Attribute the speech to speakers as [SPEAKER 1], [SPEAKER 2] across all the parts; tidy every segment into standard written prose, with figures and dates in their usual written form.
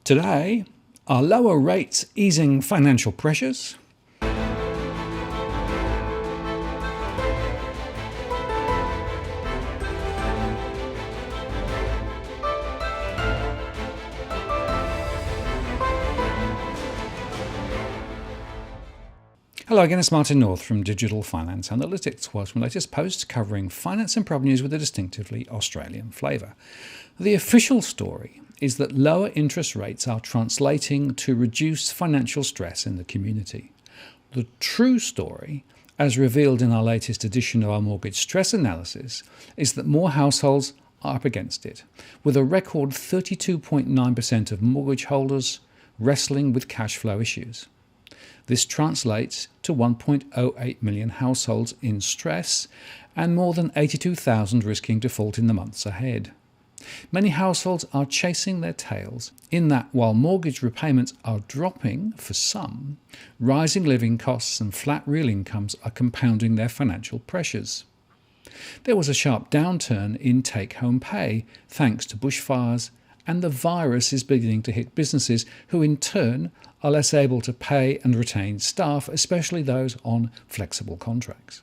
[SPEAKER 1] Today, are lower rates easing financial pressures? Hello again, it's Martin North from Digital Finance Analytics. Welcome to my latest post covering finance and prop news with a distinctively Australian flavour. The official story is that lower interest rates are translating to reduced financial stress in the community. The true story, as revealed in our latest edition of our mortgage stress analysis, is that more households are up against it, with a record 32.9% of mortgage holders wrestling with cash flow issues. This translates to 1.08 million households in stress and more than 82,000 risking default in the months ahead. Many households are chasing their tails in that while mortgage repayments are dropping for some, rising living costs and flat real incomes are compounding their financial pressures. There was a sharp downturn in take-home pay thanks to bushfires, and the virus is beginning to hit businesses who in turn are less able to pay and retain staff, especially those on flexible contracts.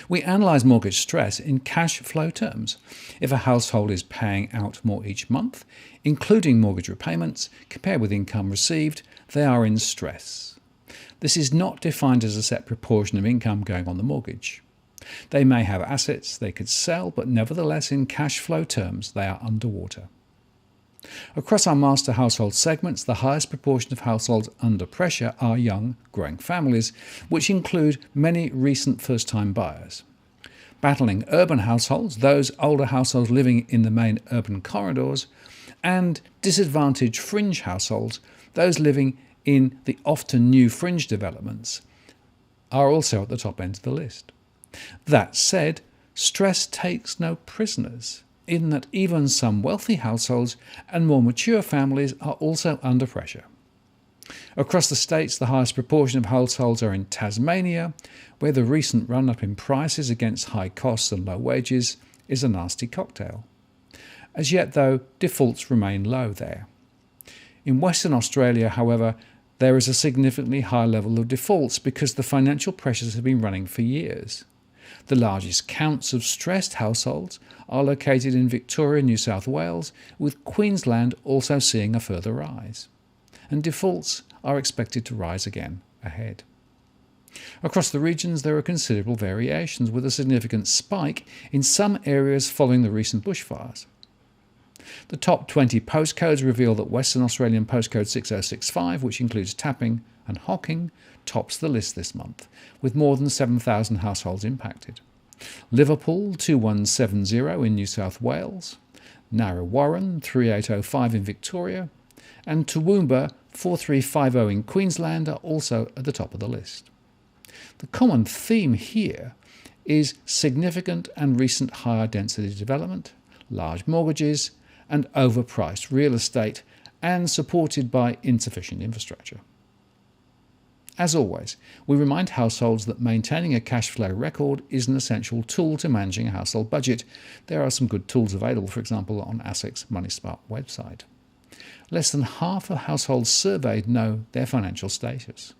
[SPEAKER 1] We analyse mortgage stress in cash flow terms. If a household is paying out more each month, including mortgage repayments, compared with income received, they are in stress. This is not defined as a set proportion of income going on the mortgage. They may have assets they could sell, but nevertheless in cash flow terms they are underwater. Across our master household segments, the highest proportion of households under pressure are young, growing families, which include many recent first-time buyers. Battling urban households, those older households living in the main urban corridors, and disadvantaged fringe households, those living in the often new fringe developments, are also at the top end of the list. That said, stress takes no prisoners, in that even some wealthy households and more mature families are also under pressure. Across the states, the highest proportion of households are in Tasmania, where the recent run-up in prices against high costs and low wages is a nasty cocktail. As yet, though, defaults remain low there. In Western Australia, however, there is a significantly high level of defaults because the financial pressures have been running for years. The largest counts of stressed households are located in Victoria and New South Wales, with Queensland also seeing a further rise. And defaults are expected to rise again ahead. Across the regions there are considerable variations, with a significant spike in some areas following the recent bushfires. The top 20 postcodes reveal that Western Australian postcode 6065, which includes Tapping and Hocking, tops the list this month, with more than 7,000 households impacted. Liverpool 2170 in New South Wales, Narre-Warren 3805 in Victoria, and Toowoomba 4350 in Queensland are also at the top of the list. The common theme here is significant and recent higher density development, large mortgages, and overpriced real estate, and supported by insufficient infrastructure. As always, we remind households that maintaining a cash flow record is an essential tool to managing a household budget. There are some good tools available, for example, on ASIC's MoneySmart website. Less than half of households surveyed know their financial status.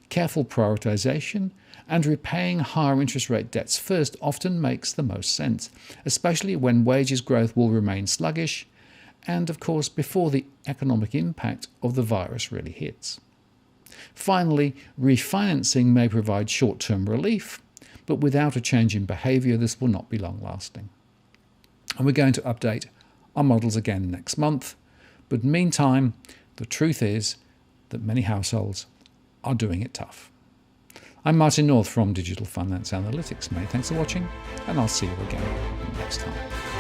[SPEAKER 1] Careful prioritisation and repaying higher interest rate debts first often makes the most sense, especially when wages growth will remain sluggish and, of course, before the economic impact of the virus really hits. Finally, refinancing may provide short-term relief, but without a change in behaviour, this will not be long-lasting. And we're going to update our models again next month, but meantime, the truth is that many households are doing it tough. I'm Martin North from Digital Finance Analytics. Many thanks for watching, and I'll see you again next time.